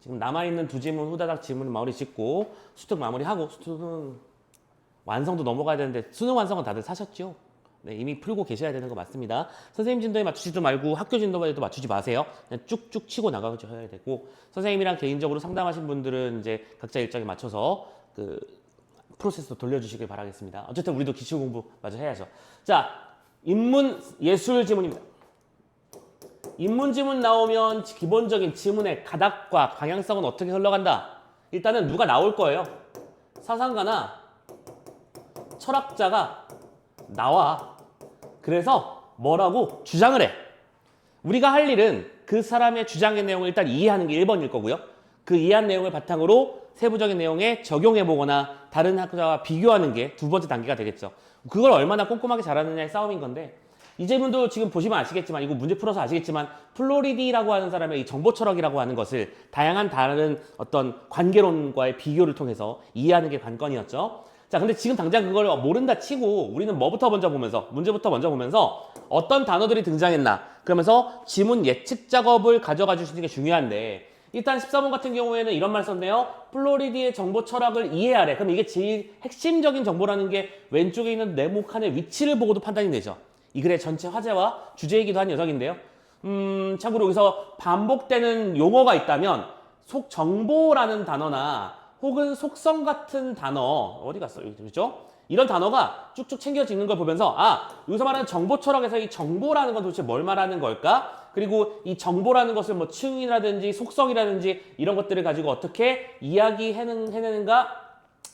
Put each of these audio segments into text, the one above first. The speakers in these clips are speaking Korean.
지금 남아있는 두 지문 후다닥 지문 마무리 짓고 수특 마무리하고 수능 완성도 넘어가야 되는데 수능 완성은 다들 사셨죠? 네, 이미 풀고 계셔야 되는 거 맞습니다. 선생님 진도에 맞추지도 말고 학교 진도에도 맞추지 마세요. 그냥 쭉쭉 치고 나가셔야 되고 선생님이랑 개인적으로 상담하신 분들은 이제 각자 일정에 맞춰서 그 프로세스도 돌려주시길 바라겠습니다. 어쨌든 우리도 기출 공부 마저 해야죠. 자, 인문 예술 지문입니다. 인문 지문 나오면 기본적인 지문의 가닥과 방향성은 어떻게 흘러간다? 일단은 누가 나올 거예요. 사상가나 철학자가 나와. 그래서 뭐라고 주장을 해. 우리가 할 일은 그 사람의 주장의 내용을 일단 이해하는 게 1번일 거고요. 그 이해한 내용을 바탕으로 세부적인 내용에 적용해보거나 다른 학자와 비교하는 게 두 번째 단계가 되겠죠. 그걸 얼마나 꼼꼼하게 잘하느냐의 싸움인 건데 이 질문도 지금 보시면 아시겠지만 이거 문제 풀어서 아시겠지만 플로리디라고 하는 사람의 이 정보 철학이라고 하는 것을 다양한 다른 어떤 관계론과의 비교를 통해서 이해하는 게 관건이었죠. 자, 근데 지금 당장 그걸 모른다 치고 우리는 뭐부터 먼저 보면서 문제부터 먼저 보면서 어떤 단어들이 등장했나 그러면서 지문 예측 작업을 가져가 주시는 게 중요한데 일단 14번 같은 경우에는 이런 말 썼네요. 플로리디의 정보 철학을 이해하래. 그럼 이게 제일 핵심적인 정보라는 게 왼쪽에 있는 네모칸의 위치를 보고도 판단이 되죠. 이 글의 전체 화제와 주제이기도 한 녀석인데요. 참고로 여기서 반복되는 용어가 있다면 속정보라는 단어나 혹은 속성 같은 단어 어디 갔어요? 그렇죠? 이런 단어가 쭉쭉 챙겨져 있는 걸 보면서 여기서 말하는 정보 철학에서 이 정보라는 건 도대체 뭘 말하는 걸까? 그리고 이 정보라는 것을 뭐 층이라든지 속성이라든지 이런 것들을 가지고 어떻게 이야기해내는가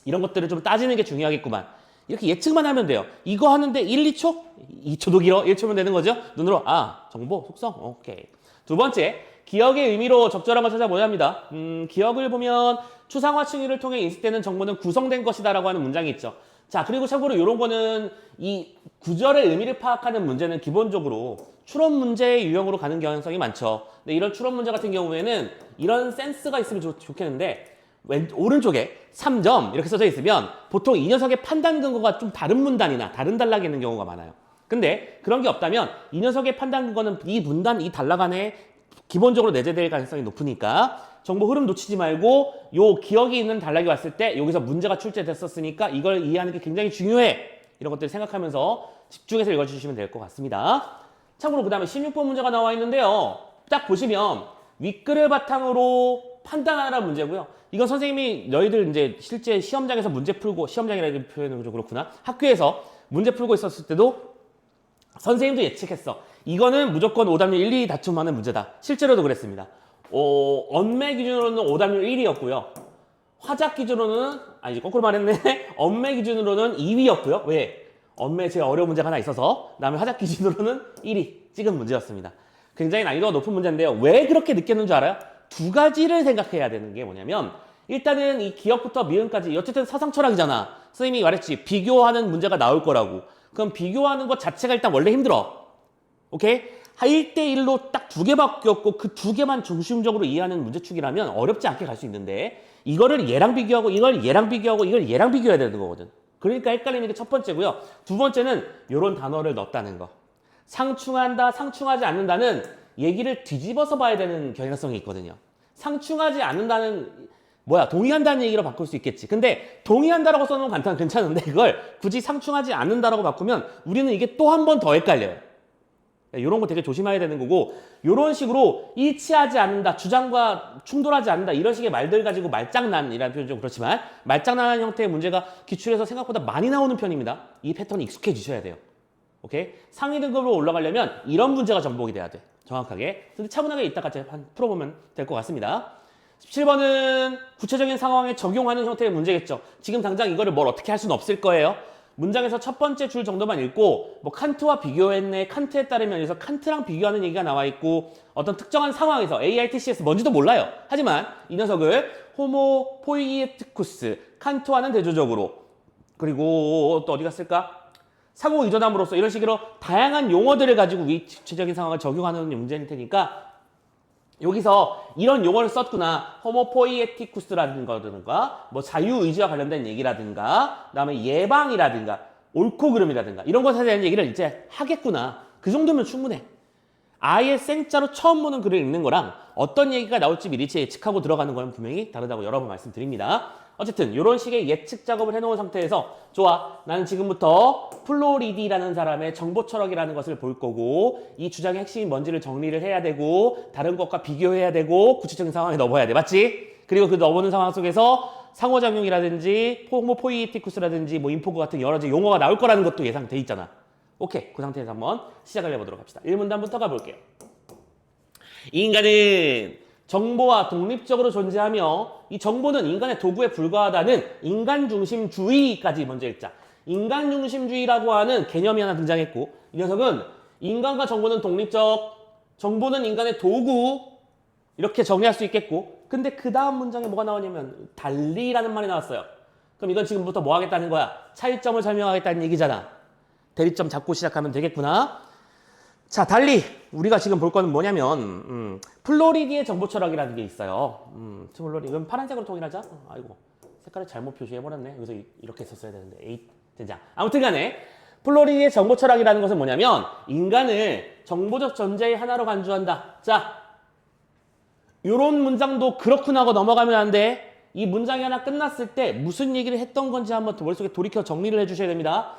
이런 것들을 좀 따지는 게 중요하겠구만. 이렇게 예측만 하면 돼요. 이거 하는데 1, 2초? 2초도 길어? 1초면 되는 거죠? 눈으로 정보, 속성? 오케이. 두 번째, 기억의 의미로 적절한 걸 찾아보렵니다. 기억을 보면 추상화 층위를 통해 인식되는 정보는 구성된 것이다 라고 하는 문장이 있죠. 자, 그리고 참고로 이런 거는 이 구절의 의미를 파악하는 문제는 기본적으로 추론 문제의 유형으로 가는 경향성이 많죠. 근데 이런 추론 문제 같은 경우에는 이런 센스가 있으면 좋겠는데 오른쪽에 3점 이렇게 써져 있으면 보통 이 녀석의 판단 근거가 좀 다른 문단이나 다른 단락에 있는 경우가 많아요. 근데 그런 게 없다면 이 녀석의 판단 근거는 이 문단, 이 단락 안에 기본적으로 내재될 가능성이 높으니까 정보 흐름 놓치지 말고 요 기억이 있는 단락이 왔을 때 여기서 문제가 출제됐었으니까 이걸 이해하는 게 굉장히 중요해. 이런 것들 생각하면서 집중해서 읽어주시면 될 것 같습니다. 참고로 그 다음에 16번 문제가 나와 있는데요. 딱 보시면 윗글을 바탕으로 판단하라는 문제고요. 이건 선생님이 너희들 이제 실제 시험장에서 문제 풀고 시험장이라는 표현은 좀 그렇구나. 학교에서 문제 풀고 있었을 때도 선생님도 예측했어. 이거는 무조건 오답률 1, 2 다툼하는 문제다. 실제로도 그랬습니다. 언매 기준으로는 오답률 1위였고요. 화작 기준으로는 아니지 거꾸로 말했네. 언매 기준으로는 2위였고요. 왜? 언매 제일 어려운 문제가 하나 있어서 그다음에 화작 기준으로는 1위 찍은 문제였습니다. 굉장히 난이도가 높은 문제인데요. 왜 그렇게 느꼈는 줄 알아요? 두 가지를 생각해야 되는 게 뭐냐면 일단은 이 기억부터 미음까지 어쨌든 사상 철학이잖아. 선생님이 말했지. 비교하는 문제가 나올 거라고. 그럼 비교하는 것 자체가 일단 원래 힘들어. 오케이? 1대1로 딱 두 개밖에 없고 그 두 개만 중심적으로 이해하는 문제축이라면 어렵지 않게 갈 수 있는데 이거를 얘랑 비교하고 이걸 얘랑 비교하고 이걸 얘랑 비교해야 되는 거거든. 그러니까 헷갈리는 게 첫 번째고요. 두 번째는 이런 단어를 넣었다는 거. 상충한다, 상충하지 않는다는 얘기를 뒤집어서 봐야 되는 경향성이 있거든요. 상충하지 않는다는 동의한다는 얘기로 바꿀 수 있겠지. 근데 동의한다라고 써놓으면 괜찮은데 그걸 굳이 상충하지 않는다라고 바꾸면 우리는 이게 또 한 번 더 헷갈려요. 이런 거 되게 조심해야 되는 거고 이런 식으로 일치하지 않는다, 주장과 충돌하지 않는다 이런 식의 말들 가지고 말장난이라는 표현이 좀 그렇지만 말장난한 형태의 문제가 기출에서 생각보다 많이 나오는 편입니다. 이 패턴이 익숙해지셔야 돼요. 오케이? 상위 등급으로 올라가려면 이런 문제가 정복이 돼야 돼. 정확하게. 근데 차분하게 이따가 풀어보면 될 것 같습니다. 17번은 구체적인 상황에 적용하는 형태의 문제겠죠. 지금 당장 이거를 뭘 어떻게 할 수는 없을 거예요. 문장에서 첫 번째 줄 정도만 읽고 칸트와 비교했네. 칸트에 따르면 여기서 칸트랑 비교하는 얘기가 나와 있고 어떤 특정한 상황에서 ARTCS 뭔지도 몰라요. 하지만 이 녀석을 호모 포이에티쿠스 칸트와는 대조적으로 그리고 또 어디 갔을까? 사고 의존함으로써 이런 식으로 다양한 용어들을 가지고 구체적인 상황을 적용하는 문제일 테니까 여기서 이런 용어를 썼구나. 호모포이에티쿠스라든가 자유의지와 관련된 얘기라든가 그다음에 예방이라든가 옳고 그름이라든가 이런 것에 대한 얘기를 이제 하겠구나. 그 정도면 충분해. 아예 생짜로 처음 보는 글을 읽는 거랑 어떤 얘기가 나올지 미리 예측하고 들어가는 거는 분명히 다르다고 여러 번 말씀드립니다. 어쨌든 이런 식의 예측 작업을 해놓은 상태에서 좋아, 나는 지금부터 플로리디라는 사람의 정보 철학이라는 것을 볼 거고 이 주장의 핵심이 뭔지를 정리를 해야 되고 다른 것과 비교해야 되고 구체적인 상황에 넣어야 돼. 맞지? 그리고 그 넣어보는 상황 속에서 상호작용이라든지 호모포이티쿠스라든지 뭐 인포그 같은 여러 가지 용어가 나올 거라는 것도 예상돼 있잖아. 오케이, 그 상태에서 한번 시작을 해보도록 합시다. 1문단부터 가볼게요. 이 인간은 정보와 독립적으로 존재하며 이 정보는 인간의 도구에 불과하다는 인간중심주의까지 먼저 읽자. 인간중심주의라고 하는 개념이 하나 등장했고 이 녀석은 인간과 정보는 독립적, 정보는 인간의 도구 이렇게 정리할 수 있겠고 근데 그 다음 문장에 뭐가 나오냐면 달리라는 말이 나왔어요. 그럼 이건 지금부터 뭐 하겠다는 거야? 차이점을 설명하겠다는 얘기잖아. 대립점 잡고 시작하면 되겠구나. 자, 달리 우리가 지금 볼 거는 뭐냐면 플로리디의 정보 철학이라는 게 있어요. 플로리디 이건 파란색으로 통일하자. 아이고 색깔을 잘못 표시해버렸네. 여기서 이렇게 썼어야 되는데 에잇 된장. 아무튼 간에 플로리디의 정보 철학이라는 것은 뭐냐면 인간을 정보적 존재의 하나로 간주한다. 자, 요런 문장도 그렇구나 하고 넘어가면 안 돼. 이 문장이 하나 끝났을 때 무슨 얘기를 했던 건지 한번 머릿속에 돌이켜 정리를 해주셔야 됩니다.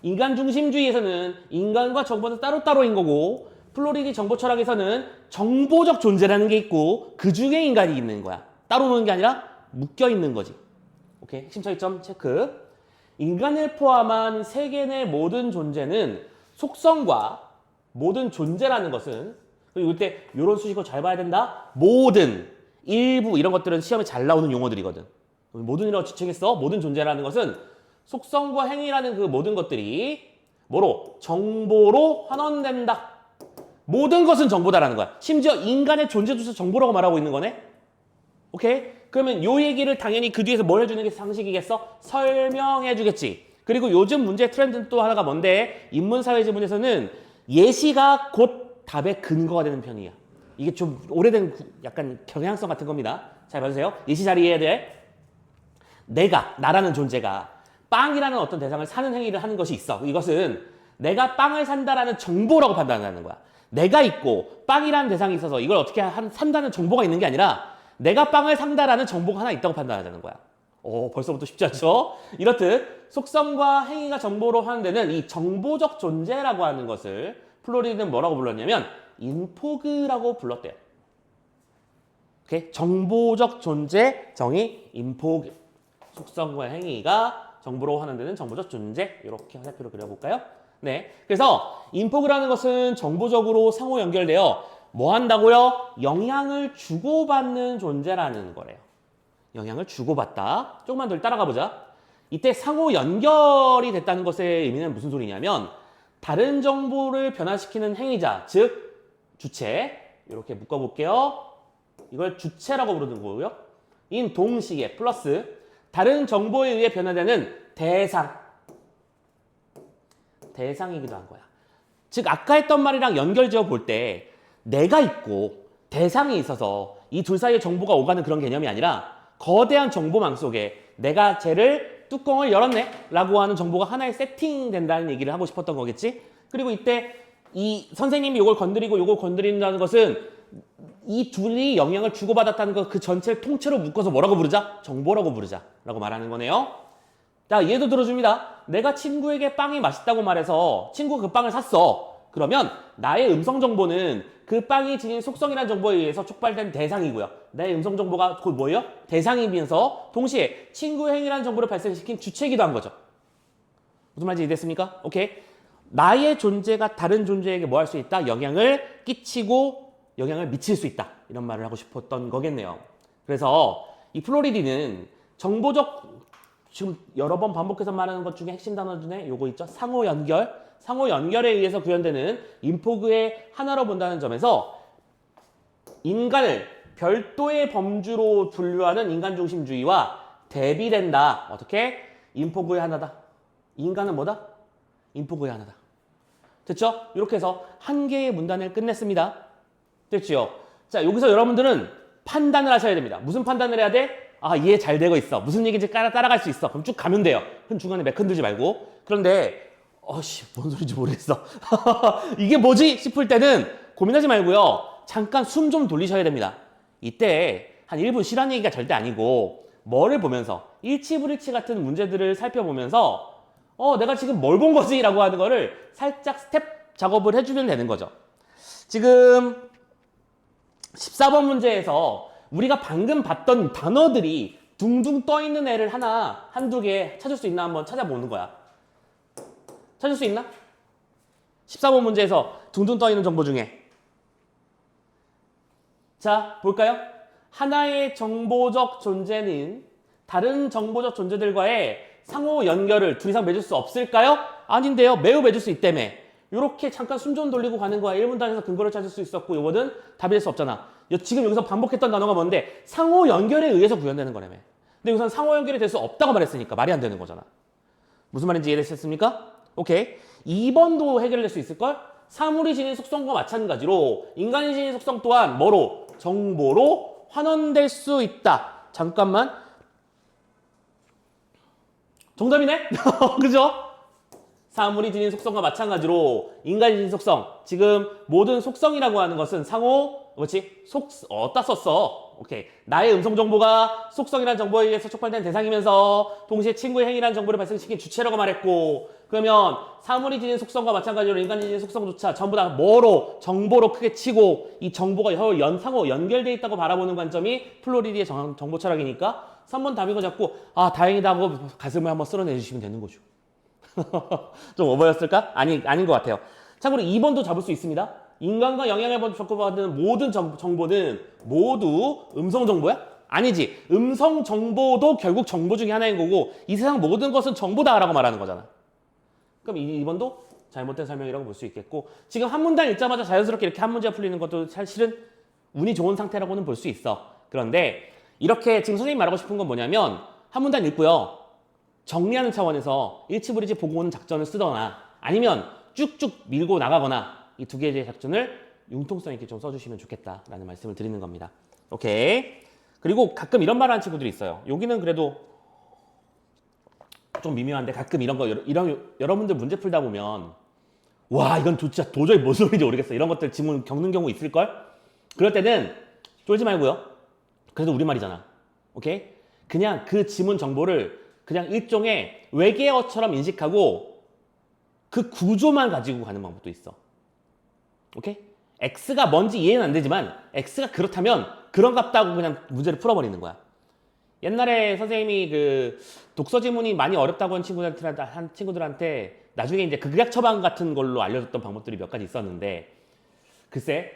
인간 중심주의에서는 인간과 정보는 따로따로인 거고 플로리디 정보 철학에서는 정보적 존재라는 게 있고 그 중에 인간이 있는 거야. 따로 노는 게 아니라 묶여 있는 거지. 오케이, 핵심 차이점 체크. 인간을 포함한 세계 내 모든 존재는 속성과 모든 존재라는 것은 그리고 이때 이런 수식어 잘 봐야 된다. 모든, 일부 이런 것들은 시험에 잘 나오는 용어들이거든. 모든이라고 지칭했어. 모든 존재라는 것은 속성과 행위라는 그 모든 것들이 뭐로? 정보로 환원된다. 모든 것은 정보다라는 거야. 심지어 인간의 존재조차 정보라고 말하고 있는 거네. 오케이? 그러면 요 얘기를 당연히 그 뒤에서 뭘 해주는 게 상식이겠어? 설명해 주겠지. 그리고 요즘 문제 트렌드는 또 하나가 뭔데? 인문사회지문에서는 예시가 곧 답의 근거가 되는 편이야. 이게 좀 오래된 약간 경향성 같은 겁니다. 잘 봐주세요. 예시 자리해야 돼. 내가, 나라는 존재가 빵이라는 어떤 대상을 사는 행위를 하는 것이 있어. 이것은 내가 빵을 산다라는 정보라고 판단하는 거야. 내가 있고 빵이라는 대상이 있어서 이걸 어떻게 산다는 정보가 있는 게 아니라 내가 빵을 산다라는 정보가 하나 있다고 판단하자는 거야. 벌써부터 쉽지 않죠? 이렇듯 속성과 행위가 정보로 환원되는 이 정보적 존재라고 하는 것을 플로리디는 뭐라고 불렀냐면 인포그라고 불렀대요. 오케이? 정보적 존재 정의 인포그. 속성과 행위가 정보로 환원되는 정보적 존재. 이렇게 화살표로 그려볼까요? 네. 그래서 인포그라는 것은 정보적으로 상호 연결되어 뭐 한다고요? 영향을 주고받는 존재라는 거래요. 영향을 주고받다. 조금만 더 따라가 보자. 이때 상호 연결이 됐다는 것의 의미는 무슨 소리냐면 다른 정보를 변화시키는 행위자, 즉 주체. 이렇게 묶어볼게요. 이걸 주체라고 부르는 거고요. 인 동시에 플러스 다른 정보에 의해 변화되는 대상이기도 한 거야. 즉 아까 했던 말이랑 연결지어 볼 때 내가 있고 대상이 있어서 이 둘 사이에 정보가 오가는 그런 개념이 아니라 거대한 정보망 속에 내가 쟤를 뚜껑을 열었네 라고 하는 정보가 하나에 세팅된다는 얘기를 하고 싶었던 거겠지. 그리고 이때 이 선생님이 이걸 건드리고 이걸 건드린다는 것은 이 둘이 영향을 주고받았다는 것 그 전체를 통째로 묶어서 뭐라고 부르자? 정보라고 부르자 라고 말하는 거네요. 자, 얘도 들어줍니다. 내가 친구에게 빵이 맛있다고 말해서 친구가 그 빵을 샀어. 그러면 나의 음성 정보는 그 빵이 지닌 속성이라는 정보에 의해서 촉발된 대상이고요. 나의 음성 정보가 곧 뭐예요? 대상이면서 동시에 친구의 행위라는 정보를 발생시킨 주체이기도 한 거죠. 무슨 말인지 이해됐습니까? 오케이. 나의 존재가 다른 존재에게 뭐 할 수 있다? 영향을 끼치고 영향을 미칠 수 있다. 이런 말을 하고 싶었던 거겠네요. 그래서 이 플로리디는 정보적 지금 여러 번 반복해서 말하는 것 중에 핵심 단어 중에 요거 있죠? 상호 연결. 상호 연결에 의해서 구현되는 인포그의 하나로 본다는 점에서 인간을 별도의 범주로 분류하는 인간중심주의와 대비된다. 어떻게? 인포그의 하나다. 인간은 뭐다? 인포그의 하나다. 됐죠? 이렇게 해서 한 개의 문단을 끝냈습니다. 됐죠? 자, 여기서 여러분들은 판단을 하셔야 됩니다. 무슨 판단을 해야 돼? 아, 이해 잘 되고 있어. 무슨 얘기인지 따라갈 수 있어. 그럼 쭉 가면 돼요. 그럼 중간에 맥 흔들지 말고. 그런데 뭔 소리인지 모르겠어. 이게 뭐지? 싶을 때는 고민하지 말고요. 잠깐 숨 좀 돌리셔야 됩니다. 이때 한 1분 쉬라는 얘기가 절대 아니고 뭐를 보면서 일치불일치 같은 문제들을 살펴보면서 내가 지금 뭘 본 거지? 라고 하는 거를 살짝 스텝 작업을 해주면 되는 거죠. 지금 14번 문제에서 우리가 방금 봤던 단어들이 둥둥 떠 있는 애를 한두 개 찾을 수 있나 한번 찾아보는 거야. 찾을 수 있나? 14번 문제에서 둥둥 떠 있는 정보 중에. 자, 볼까요? 하나의 정보적 존재는 다른 정보적 존재들과의 상호 연결을 둘 이상 맺을 수 없을까요? 아닌데요. 매우 맺을 수 있다며. 이렇게 잠깐 숨 좀 돌리고 가는 거야. 1분 단위에서 근거를 찾을 수 있었고 이거는 답이 될 수 없잖아. 지금 여기서 반복했던 단어가 뭔데? 상호 연결에 의해서 구현되는 거라며. 근데 여기서는 상호 연결이 될 수 없다고 말했으니까 말이 안 되는 거잖아. 무슨 말인지 이해되셨습니까? 오케이. 2번도 해결될 수 있을걸? 사물이 지닌 속성과 마찬가지로 인간이 지닌 속성 또한 뭐로? 정보로 환원될 수 있다. 잠깐만. 정답이네? 그죠? 사물이 지닌 속성과 마찬가지로 인간이 지닌 속성. 지금 모든 속성이라고 하는 것은 상호, 그렇지? 어디다 썼어? 오케이. 나의 음성 정보가 속성이라는 정보에 의해서 촉발된 대상이면서 동시에 친구의 행위라는 정보를 발생시킨 주체라고 말했고, 그러면 사물이 지닌 속성과 마찬가지로 인간이 지닌 속성조차 전부 다 뭐로? 정보로 크게 치고 이 정보가 서로 상호 연결되어 있다고 바라보는 관점이 플로리디의 정보 철학이니까 3번 답인 거 잡고 다행이다 하고 가슴을 한번 쓸어내주시면 되는 거죠. 좀 오버였을까? 아닌 것 같아요. 참고로 2번도 잡을 수 있습니다. 인간과 영향을 주고받는 모든 정보는 모두 음성 정보야? 아니지. 음성 정보도 결국 정보 중에 하나인 거고 이 세상 모든 것은 정보다라고 말하는 거잖아. 그럼 2번도 잘못된 설명이라고 볼 수 있겠고 지금 한 문단 읽자마자 자연스럽게 이렇게 한 문제가 풀리는 것도 사실은 운이 좋은 상태라고는 볼 수 있어. 그런데 이렇게 지금 선생님이 말하고 싶은 건 뭐냐면 한 문단 읽고요. 정리하는 차원에서 일치불일치 보고 오는 작전을 쓰거나 아니면 쭉쭉 밀고 나가거나 이 두 개의 작전을 융통성 있게 좀 써주시면 좋겠다라는 말씀을 드리는 겁니다. 오케이. 그리고 가끔 이런 말을 하는 친구들이 있어요. 여기는 그래도 좀 미묘한데 가끔 이런 거 여러분들 문제 풀다 보면 와 이건 진짜 도저히 무슨 소리인지 모르겠어. 이런 것들 지문 겪는 경우 있을걸? 그럴 때는 쫄지 말고요. 그래도 우리말이잖아. 오케이? 그냥 그 지문 정보를 그냥 일종의 외계어처럼 인식하고 그 구조만 가지고 가는 방법도 있어. 오케이? X가 뭔지 이해는 안 되지만 X가 그렇다면 그런 같다고 그냥 문제를 풀어버리는 거야. 옛날에 선생님이 그 독서 지문이 많이 어렵다고 한 친구들한테 나중에 이제 극약 처방 같은 걸로 알려줬던 방법들이 몇 가지 있었는데 글쎄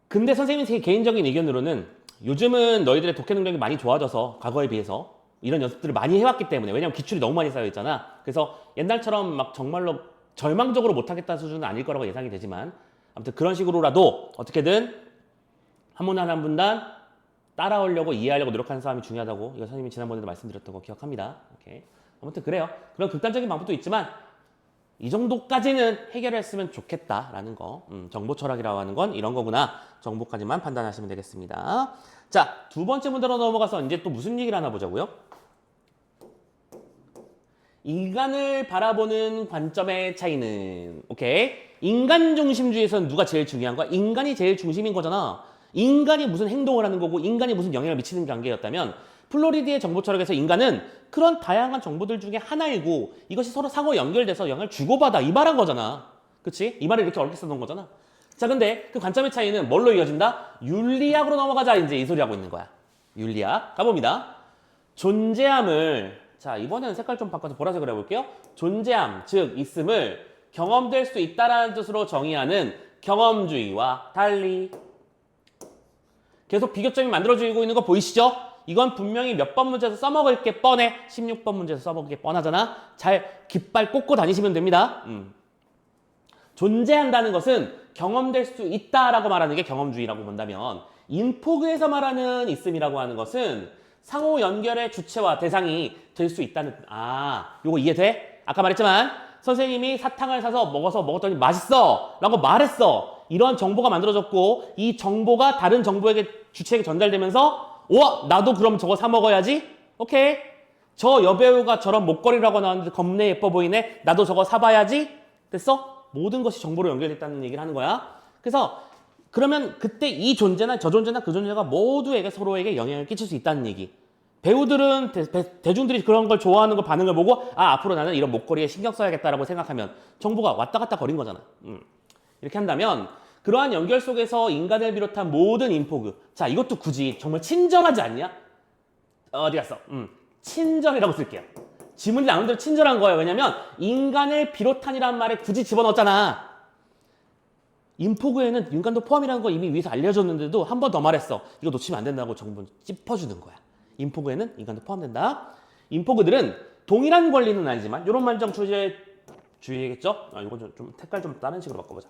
근데 선생님 제 개인적인 의견으로는 요즘은 너희들의 독해 능력이 많이 좋아져서 과거에 비해서 이런 연습들을 많이 해왔기 때문에 왜냐면 기출이 너무 많이 쌓여있잖아. 그래서 옛날처럼 막 정말로 절망적으로 못하겠다는 수준은 아닐 거라고 예상이 되지만 아무튼 그런 식으로라도 어떻게든 한 문단 한 문단 따라오려고 이해하려고 노력하는 사람이 중요하다고 이거 선생님이 지난번에도 말씀드렸던 거 기억합니다. 오케이. 아무튼 그래요. 그런 극단적인 방법도 있지만 이 정도까지는 해결했으면 좋겠다라는 거. 정보 철학이라고 하는 건 이런 거구나. 정보까지만 판단하시면 되겠습니다. 자, 두 번째 문제로 넘어가서 이제 또 무슨 얘기를 하나 보자고요. 인간을 바라보는 관점의 차이는 오케이. 인간 중심주의에서는 누가 제일 중요한 거야? 인간이 제일 중심인 거잖아. 인간이 무슨 행동을 하는 거고 인간이 무슨 영향을 미치는 관계였다면 플로리디의 정보 철학에서 인간은 그런 다양한 정보들 중에 하나이고 이것이 서로 상호 연결돼서 영향을 주고받아 이 말한 거잖아. 그치? 이 말을 이렇게 어렵게 써놓은 거잖아. 자, 근데 그 관점의 차이는 뭘로 이어진다? 윤리학으로 넘어가자 이제 이 소리 하고 있는 거야. 윤리학 가봅니다. 존재함을 자 이번에는 색깔 좀 바꿔서 보라색으로 해볼게요. 존재함 즉 있음을 경험될 수 있다라는 뜻으로 정의하는 경험주의와 달리 계속 비교점이 만들어지고 있는 거 보이시죠? 이건 분명히 몇 번 문제에서 써먹을 게 뻔해. 16번 문제에서 써먹을 게 뻔하잖아. 잘 깃발 꽂고 다니시면 됩니다. 존재한다는 것은 경험될 수 있다라고 말하는 게 경험주의라고 본다면 인포그에서 말하는 있음이라고 하는 것은 상호 연결의 주체와 대상이 될 수 있다는 요거 이해돼? 아까 말했지만 선생님이 사탕을 사서 먹었더니 맛있어 라고 말했어. 이런 정보가 만들어졌고 이 정보가 다른 정보에게 주체에게 전달되면서 나도 그럼 저거 사 먹어야지? 오케이. 저 여배우가 저런 목걸이라고 나왔는데 겁내 예뻐 보이네. 나도 저거 사봐야지? 됐어? 모든 것이 정보로 연결됐다는 얘기를 하는 거야. 그래서 그러면 그때 이 존재나 저 존재나 그 존재가 모두에게 서로에게 영향을 끼칠 수 있다는 얘기. 배우들은 대중들이 그런 걸 좋아하는 걸 반응을 보고 앞으로 나는 이런 목걸이에 신경 써야겠다라고 생각하면 정보가 왔다 갔다 거린 거잖아. 이렇게 한다면 그러한 연결 속에서 인간을 비롯한 모든 인포그. 자, 이것도 굳이 정말 친절하지 않냐? 어디 갔어? 친절이라고 쓸게요. 지문이 나오는 대로 친절한 거예요. 왜냐면 인간을 비롯한이라는 말에 굳이 집어넣었잖아. 인포그에는 인간도 포함이라는 거 이미 위에서 알려줬는데도 한 번 더 말했어. 이거 놓치면 안 된다고 정보를 짚어주는 거야. 인포그에는 인간도 포함된다. 인포그들은 동일한 권리는 아니지만 이런 말정 주의겠죠? 이거 좀 색깔 좀 다른 식으로 바꿔보자.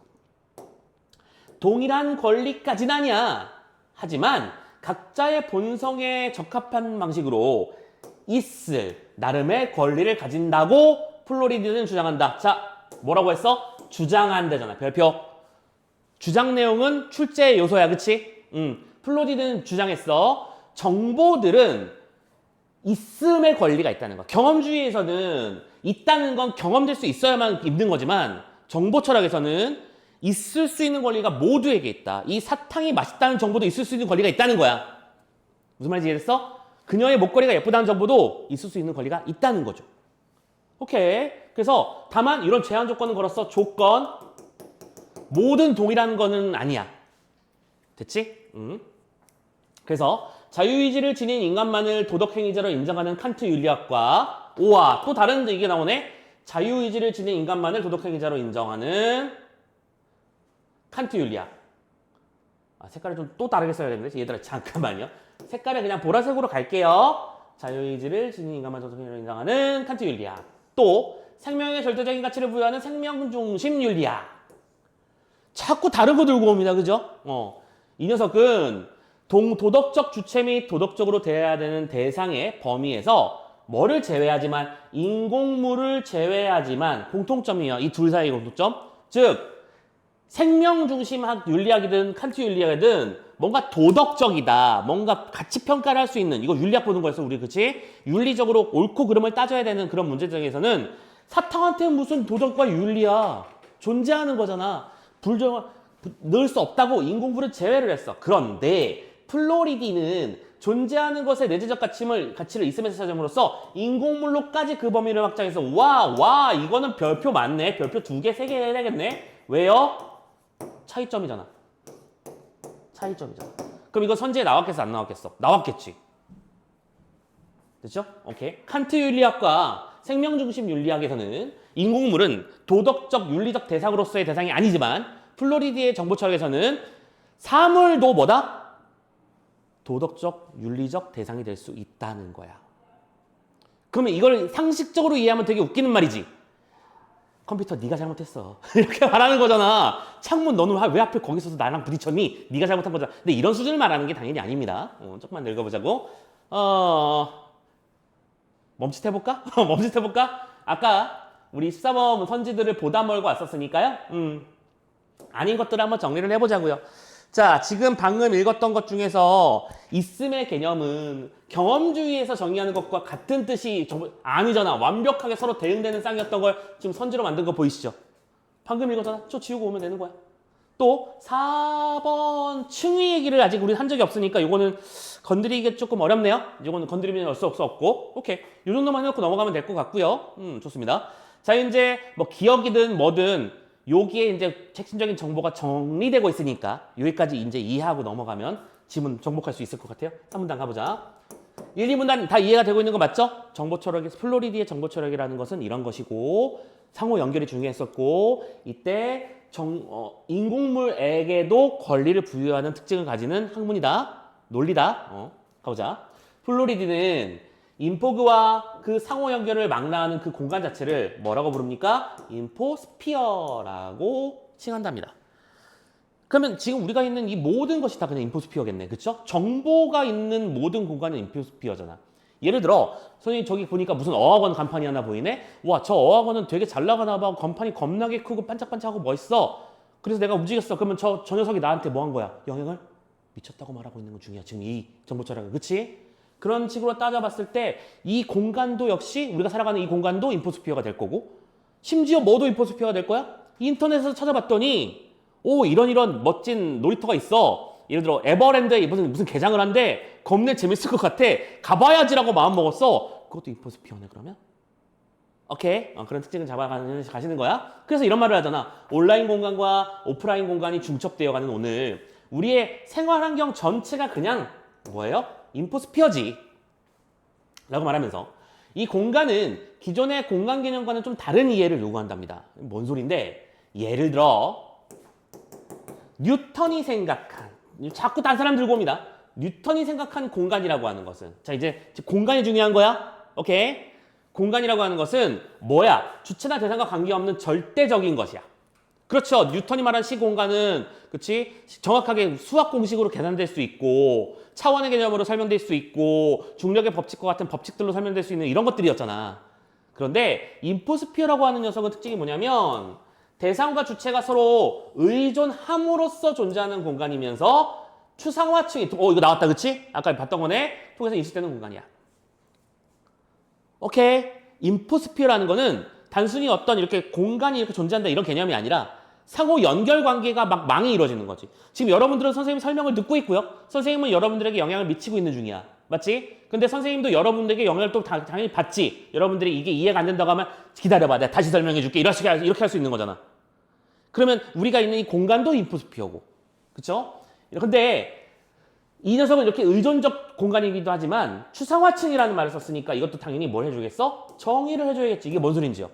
동일한 권리까지는 아니야. 하지만 각자의 본성에 적합한 방식으로 있을 나름의 권리를 가진다고 플로리디는 주장한다. 자, 뭐라고 했어? 주장한다잖아. 별표. 주장 내용은 출제 요소야, 그치? 플로리디는 주장했어. 정보들은 있음의 권리가 있다는 거. 경험주의에서는 있다는 건 경험될 수 있어야만 있는 거지만 정보 철학에서는 있을 수 있는 권리가 모두에게 있다. 이 사탕이 맛있다는 정보도 있을 수 있는 권리가 있다는 거야. 무슨 말인지 이해했어? 그녀의 목걸이가 예쁘다는 정보도 있을 수 있는 권리가 있다는 거죠. 오케이. 그래서 다만 이런 제한 조건은 걸었어. 조건. 모든 동일한 거는 아니야. 됐지? 그래서 자유의지를 지닌 인간만을 도덕행위자로 인정하는 칸트 윤리학과 오와 또 다른 얘기가 나오네. 자유의지를 지닌 인간만을 도덕행위자로 인정하는 칸트 윤리학. 색깔을 좀 또 다르게 써야 되는데 얘들아 잠깐만요. 색깔을 그냥 보라색으로 갈게요. 자유의지를 지닌 인간만을 도덕행위자로 인정하는 칸트 윤리학. 또 생명의 절대적인 가치를 부여하는 생명중심 윤리학. 자꾸 다른 거 들고 옵니다. 그죠? 이 녀석은 도덕적 주체 및 도덕적으로 대해야 되는 대상의 범위에서 뭐를 제외하지만 인공물을 제외하지만 공통점이에요. 이 둘 사이의 공통점. 즉 생명중심학 윤리학이든 칸트 윤리학이든 뭔가 도덕적이다. 뭔가 가치 평가를 할 수 있는 이거 윤리학 보는 거였어. 우리 그치? 윤리적으로 옳고 그름을 따져야 되는 그런 문제점에서는 사탕한테 무슨 도덕과 윤리야. 존재하는 거잖아. 넣을 수 없다고 인공물을 제외를 했어. 그런데 플로리디는 존재하는 것의 내재적 가치를 있음에서 찾음으로써 인공물로까지 그 범위를 확장해서 와 이거는 별표 맞네. 별표 2개, 3개 해야겠네. 왜요? 차이점이잖아. 차이점이잖아. 그럼 이거 선지에 나왔겠어? 안 나왔겠어? 나왔겠지. 됐죠? 오케이. 칸트 윤리학과 생명중심 윤리학에서는 인공물은 도덕적, 윤리적 대상으로서의 대상이 아니지만 플로리디의 정보철학에서는 사물도 뭐다? 도덕적, 윤리적 대상이 될 수 있다는 거야. 그러면 이걸 상식적으로 이해하면 되게 웃기는 말이지. 컴퓨터 네가 잘못했어. 이렇게 말하는 거잖아. 창문 너는 왜 하필 거기 있어서 나랑 부딪혔니? 네가 잘못한 거잖아. 근데 이런 수준을 말하는 게 당연히 아닙니다. 조금만 읽어보자고. 멈칫해볼까? 멈칫해볼까? 아까 우리 14번 선지들을 보다 멀고 왔었으니까요. 아닌 것들을 한번 정리를 해보자고요. 자, 지금 방금 읽었던 것 중에서 있음의 개념은 경험주의에서 정의하는 것과 같은 뜻이 아니잖아. 완벽하게 서로 대응되는 쌍이었던 걸 지금 선지로 만든 거 보이시죠? 방금 읽었잖아. 저 지우고 오면 되는 거야. 또 4번 층위 얘기를 아직 우리 한 적이 없으니까 이거는 건드리기 조금 어렵네요. 이거는 건드리면 어쩔 수 없고. 오케이. 이 정도만 해놓고 넘어가면 될 것 같고요. 좋습니다. 자, 이제 뭐 기억이든 뭐든 여기에 이제 핵심적인 정보가 정리되고 있으니까 여기까지 이제 이해하고 넘어가면 지문 정복할 수 있을 것 같아요. 3문단 가보자. 1, 2문단 다 이해가 되고 있는 거 맞죠? 정보철학에서 플로리디의 정보철학이라는 것은 이런 것이고 상호 연결이 중요했었고 이때 인공물에게도 권리를 부여하는 특징을 가지는 학문이다. 논리다. 가보자. 플로리디는 인포그와 그 상호 연결을 망라하는 그 공간 자체를 뭐라고 부릅니까? 인포스피어라고 칭한답니다. 그러면 지금 우리가 있는 이 모든 것이 다 그냥 인포스피어겠네. 그쵸? 정보가 있는 모든 공간은 인포스피어잖아. 예를 들어 선생님 저기 보니까 무슨 어학원 간판이 하나 보이네? 와, 저 어학원은 되게 잘 나가나 봐. 간판이 겁나게 크고 반짝반짝하고 멋있어. 그래서 내가 움직였어. 그러면 저 녀석이 나한테 뭐 한 거야? 영향을 미쳤다고 말하고 있는 건 중요해. 지금 이 정보철학은. 그치? 그런 식으로 따져봤을 때 이 공간도 역시 우리가 살아가는 이 공간도 인포스피어가 될 거고 심지어 뭐도 인포스피어가 될 거야? 인터넷에서 찾아봤더니 이런 멋진 놀이터가 있어. 예를 들어 에버랜드에 무슨 개장을 한대. 겁내 재밌을 것 같아. 가봐야지라고 마음 먹었어. 그것도 인포스피어네 그러면? 오케이. 그런 특징을 가시는 거야. 그래서 이런 말을 하잖아. 온라인 공간과 오프라인 공간이 중첩되어가는 오늘 우리의 생활 환경 전체가 그냥 뭐예요? 인포스피어지. 라고 말하면서 이 공간은 기존의 공간 개념과는 좀 다른 이해를 요구한답니다. 뭔 소린데? 예를 들어 뉴턴이 생각한, 자꾸 딴 사람 들고 옵니다. 뉴턴이 생각한 공간이라고 하는 것은, 자 이제 공간이 중요한 거야. 오케이. 공간이라고 하는 것은 뭐야? 주체나 대상과 관계없는 절대적인 것이야. 그렇죠. 뉴턴이 말한 시공간은 그치? 정확하게 수학 공식으로 계산될 수 있고 차원의 개념으로 설명될 수 있고 중력의 법칙과 같은 법칙들로 설명될 수 있는 이런 것들이었잖아. 그런데 인포스피어라고 하는 녀석은 특징이 뭐냐면 대상과 주체가 서로 의존함으로써 존재하는 공간이면서 추상화층이 이거 나왔다 그치? 아까 봤던 거네. 통해서 인식되는 공간이야. 오케이. 인포스피어라는 거는 단순히 어떤 이렇게 공간이 이렇게 존재한다 이런 개념이 아니라 상호 연결 관계가 막 망이 이루어지는 거지. 지금 여러분들은 선생님 설명을 듣고 있고요. 선생님은 여러분들에게 영향을 미치고 있는 중이야. 맞지? 근데 선생님도 여러분들에게 영향을 또 당연히 받지. 여러분들이 이게 이해가 안 된다고 하면 기다려봐. 내가 다시 설명해 줄게. 이렇게 할 수 있는 거잖아. 그러면 우리가 있는 이 공간도 인포스피어고. 그쵸? 근데 이 녀석은 이렇게 의존적 공간이기도 하지만 추상화층이라는 말을 썼으니까 이것도 당연히 뭘 해주겠어? 정의를 해줘야겠지. 이게 뭔 소린지요?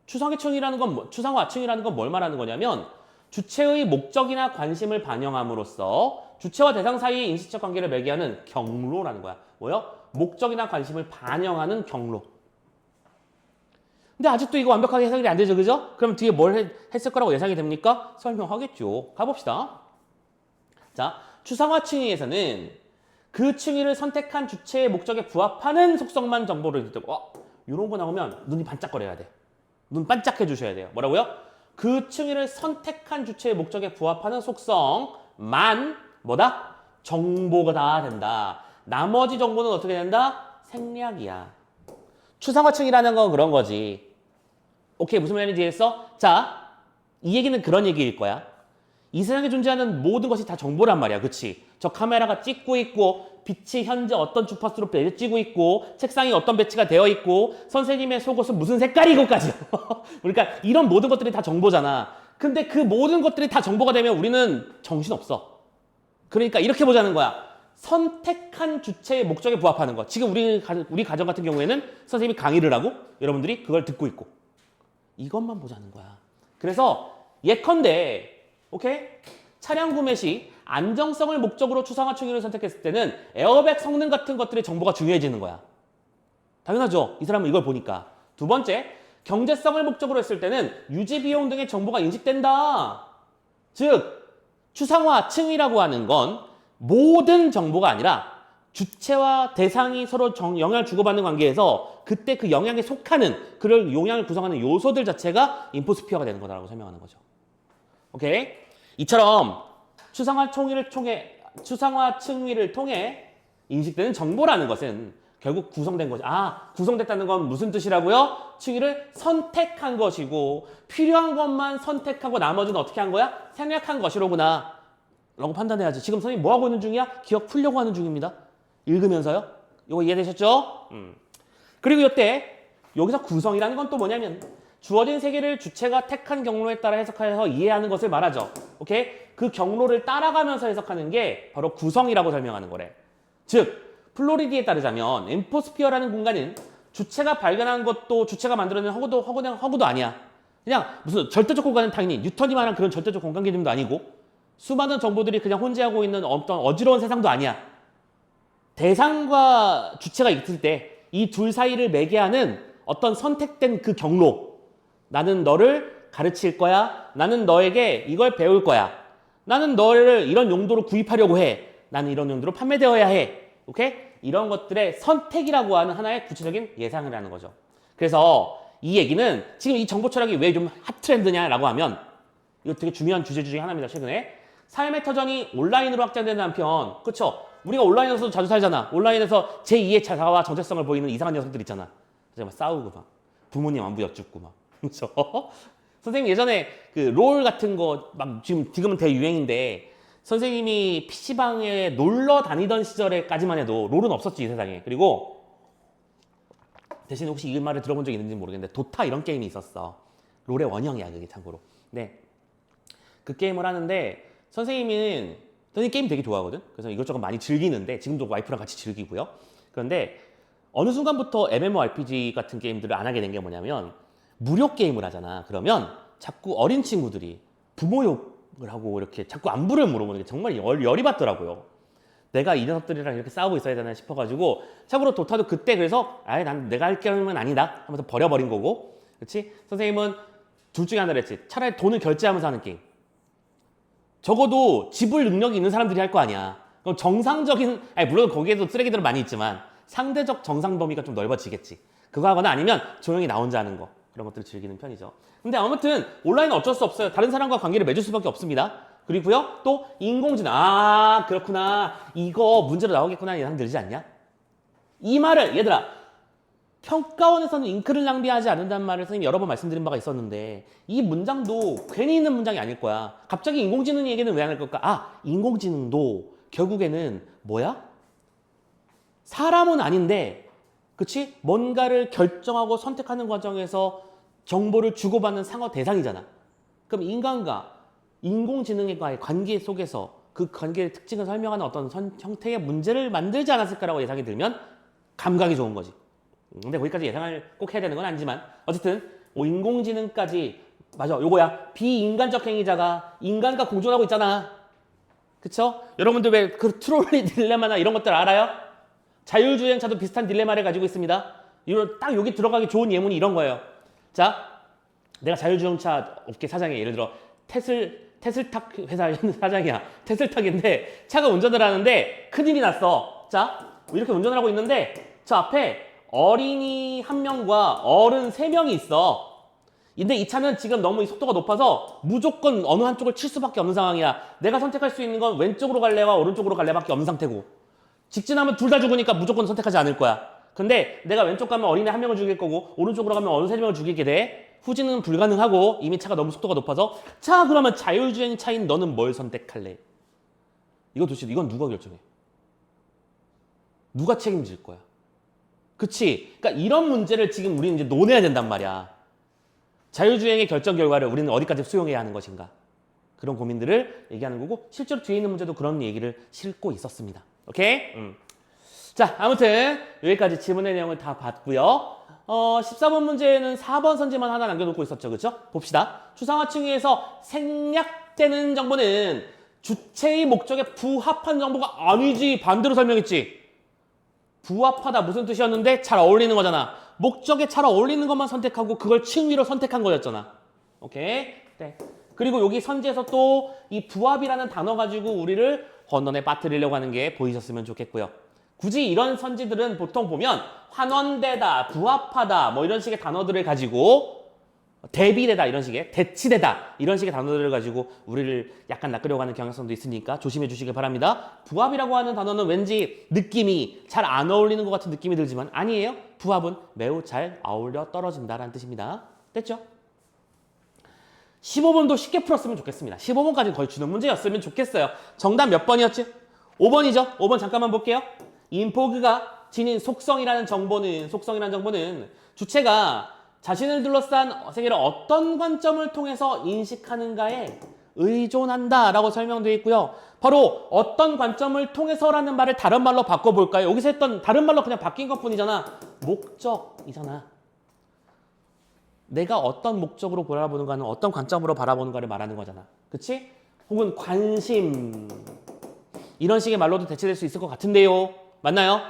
추상화층이라는 건 뭘 말하는 거냐면 주체의 목적이나 관심을 반영함으로써 주체와 대상 사이의 인식적 관계를 매개하는 경로라는 거야. 뭐요? 목적이나 관심을 반영하는 경로. 근데 아직도 이거 완벽하게 해석이 안 되죠, 그죠? 그럼 뒤에 뭘 했을 거라고 예상이 됩니까? 설명하겠죠. 가봅시다. 자, 추상화층위에서는 그 층위를 선택한 주체의 목적에 부합하는 속성만 정보를 듣고 이런 거 나오면 눈이 반짝거려야 돼. 눈 반짝해 주셔야 돼요. 뭐라고요? 그 층위를 선택한 주체의 목적에 부합하는 속성만 뭐다? 정보가 다 된다. 나머지 정보는 어떻게 된다? 생략이야. 추상화층이라는 건 그런 거지. 오케이, 무슨 말인지 이해했어? 자, 이 얘기는 그런 얘기일 거야. 이 세상에 존재하는 모든 것이 다 정보란 말이야. 그치? 저 카메라가 찍고 있고 빛이 현재 어떤 주파수로 비치고 있고 책상이 어떤 배치가 되어 있고 선생님의 속옷은 무슨 색깔이고까지 그러니까 이런 모든 것들이 다 정보잖아. 근데 그 모든 것들이 다 정보가 되면 우리는 정신없어. 그러니까 이렇게 보자는 거야. 선택한 주체의 목적에 부합하는 거. 지금 우리 가정 같은 경우에는 선생님이 강의를 하고 여러분들이 그걸 듣고 있고 이것만 보자는 거야. 그래서 예컨대 오케이? 차량 구매 시 안정성을 목적으로 추상화층위를 선택했을 때는 에어백 성능 같은 것들의 정보가 중요해지는 거야. 당연하죠. 이 사람은 이걸 보니까. 두 번째, 경제성을 목적으로 했을 때는 유지 비용 등의 정보가 인식된다. 즉, 추상화층위라고 하는 건 모든 정보가 아니라 주체와 대상이 서로 영향을 주고받는 관계에서 그때 그 영향에 속하는 그를 영향을 구성하는 요소들 자체가 인포스피어가 되는 거다라고 설명하는 거죠. 오케이? 이처럼 추상화층위를 통해 인식되는 정보라는 것은 결국 구성된 거죠. 구성됐다는 건 무슨 뜻이라고요? 층위를 선택한 것이고 필요한 것만 선택하고 나머지는 어떻게 한 거야? 생략한 것이로구나 라고 판단해야지. 지금 선생님 뭐 하고 있는 중이야? 기억 풀려고 하는 중입니다. 읽으면서요. 이거 이해되셨죠? 그리고 이때 여기서 구성이라는 건 또 뭐냐면 주어진 세계를 주체가 택한 경로에 따라 해석하여서 이해하는 것을 말하죠. 오케이? 그 경로를 따라가면서 해석하는 게 바로 구성이라고 설명하는 거래. 즉, 플로리디에 따르자면 인포스피어라는 공간은 주체가 발견한 것도 주체가 만들어낸 허구도 아니야. 그냥 무슨 절대적 공간은 당연히 뉴턴이 말한 그런 절대적 공간 개념도 아니고 수많은 정보들이 그냥 혼재하고 있는 어떤 어지러운 세상도 아니야. 대상과 주체가 있을 때 이 둘 사이를 매개하는 어떤 선택된 그 경로. 나는 너를 가르칠 거야. 나는 너에게 이걸 배울 거야. 나는 너를 이런 용도로 구입하려고 해. 나는 이런 용도로 판매되어야 해. 오케이? 이런 것들의 선택이라고 하는 하나의 구체적인 예상을 하는 거죠. 그래서 이 얘기는 지금 이 정보 철학이 왜 좀 핫트렌드냐라고 하면 이거 되게 중요한 주제 중에 하나입니다. 최근에 삶의 터전이 온라인으로 확장되는 한편, 그렇죠? 우리가 온라인에서도 자주 살잖아. 온라인에서 제2의 자아와 정체성을 보이는 이상한 녀석들 있잖아. 막 싸우고 막 부모님 안부 여쭙고 막 그렇죠? 선생님 예전에 그 롤 같은 거 막 지금은 대유행인데 선생님이 PC방에 놀러 다니던 시절에까지만 해도 롤은 없었지 이 세상에. 그리고 대신 혹시 이 말을 들어본 적 있는지 모르겠는데 도타 이런 게임이 있었어. 롤의 원형이야 그게 참고로. 네. 그 게임을 하는데 선생님 게임 되게 좋아하거든. 그래서 이것저것 많이 즐기는데 지금도 와이프랑 같이 즐기고요. 그런데 어느 순간부터 MMORPG 같은 게임들을 안 하게 된 게 뭐냐면 무료 게임을 하잖아. 그러면 자꾸 어린 친구들이 부모 욕을 하고 이렇게 자꾸 안부를 물어보는 게 정말 열이 받더라고요. 내가 이 녀석들이랑 이렇게 싸우고 있어야 되나 싶어가지고 참고로 도타도 그때 그래서 아예 난 내가 할 게임은 아니다 하면서 버려버린 거고, 그렇지? 선생님은 둘 중에 하나를 했지. 차라리 돈을 결제하면서 하는 게임. 적어도 지불 능력이 있는 사람들이 할 거 아니야. 그럼 정상적인, 아니 물론 거기에도 쓰레기들은 많이 있지만 상대적 정상 범위가 좀 넓어지겠지. 그거 하거나 아니면 조용히 나 혼자 하는 거, 그런 것들을 즐기는 편이죠. 근데 아무튼 온라인은 어쩔 수 없어요. 다른 사람과 관계를 맺을 수밖에 없습니다. 그리고요 또 인공지능, 아 그렇구나, 이거 문제로 나오겠구나 예상 들지 않냐? 이 말을 얘들아, 평가원에서는 잉크를 낭비하지 않는다는 말을 선생님이 여러 번 말씀드린 바가 있었는데 이 문장도 괜히 있는 문장이 아닐 거야. 갑자기 인공지능 얘기는 왜 안 할 걸까? 아, 인공지능도 결국에는 뭐야? 사람은 아닌데, 그치? 뭔가를 결정하고 선택하는 과정에서 정보를 주고받는 상호 대상이잖아. 그럼 인간과 인공지능과의 관계 속에서 그 관계의 특징을 설명하는 어떤 형태의 문제를 만들지 않았을까라고 예상이 들면 감각이 좋은 거지. 근데 거기까지 예상을 꼭 해야 되는 건 아니지만 어쨌든 인공지능까지, 맞아, 요거야. 비인간적 행위자가 인간과 공존하고 있잖아. 그쵸? 여러분들 왜 그 트롤리 딜레마나 이런 것들 알아요? 자율주행차도 비슷한 딜레마를 가지고 있습니다. 이런 딱 여기 들어가기 좋은 예문이 이런 거예요. 자, 내가 자율주행차 업계 사장이야. 예를 들어 테슬탁 회사 사장이야. 테슬탁인데 차가 운전을 하는데 큰일이 났어. 자, 이렇게 운전을 하고 있는데 저 앞에 어린이 한 명과 어른 세 명이 있어. 근데 이 차는 지금 너무 속도가 높아서 무조건 어느 한쪽을 칠 수밖에 없는 상황이야. 내가 선택할 수 있는 건 왼쪽으로 갈래와 오른쪽으로 갈래밖에 없는 상태고, 직진하면 둘 다 죽으니까 무조건 선택하지 않을 거야. 근데 내가 왼쪽 가면 어린애 한 명을 죽일 거고 오른쪽으로 가면 어느 세 명을 죽이게 돼. 후진은 불가능하고 이미 차가 너무 속도가 높아서. 자, 그러면 자율주행 차인 너는 뭘 선택할래? 이거 도대체 이건 누가 결정해? 누가 책임질 거야? 그치? 그러니까 이런 문제를 지금 우리는 이제 논해야 된단 말이야. 자율주행의 결정 결과를 우리는 어디까지 수용해야 하는 것인가? 그런 고민들을 얘기하는 거고, 실제로 뒤에 있는 문제도 그런 얘기를 싣고 있었습니다. 오케이? 자, 아무튼 여기까지 지문의 내용을 다 봤고요. 14번 문제는 4번 선지만 하나 남겨놓고 있었죠. 그렇죠? 봅시다. 추상화층위에서 생략되는 정보는 주체의 목적에 부합한 정보가 아니지. 반대로 설명했지. 부합하다 무슨 뜻이었는데? 잘 어울리는 거잖아. 목적에 잘 어울리는 것만 선택하고 그걸 층위로 선택한 거였잖아. 오케이? 네. 그리고 여기 선지에서 또 이 부합이라는 단어 가지고 우리를 혼돈에 빠뜨리려고 하는 게 보이셨으면 좋겠고요. 굳이 이런 선지들은 보통 보면 환원되다, 부합하다 뭐 이런 식의 단어들을 가지고, 대비되다 이런 식의, 대치되다 이런 식의 단어들을 가지고 우리를 약간 낚으려고 하는 경향성도 있으니까 조심해 주시길 바랍니다. 부합이라고 하는 단어는 왠지 느낌이 잘 안 어울리는 것 같은 느낌이 들지만 아니에요. 부합은 매우 잘 어울려 떨어진다라는 뜻입니다. 됐죠? 15번도 쉽게 풀었으면 좋겠습니다. 15번까지 거의 주는 문제였으면 좋겠어요. 정답 몇 번이었지? 5번이죠? 5번 잠깐만 볼게요. 인포그가 지닌 속성이라는 정보는 주체가 자신을 둘러싼 세계를 어떤 관점을 통해서 인식하는가에 의존한다라고 설명되어 있고요. 바로 어떤 관점을 통해서라는 말을 다른 말로 바꿔볼까요? 여기서 했던 다른 말로 그냥 바뀐 것뿐이잖아. 목적이잖아. 내가 어떤 목적으로 바라보는가는 어떤 관점으로 바라보는가를 말하는 거잖아. 그치? 혹은 관심, 이런 식의 말로도 대체될 수 있을 것 같은데요. 맞나요?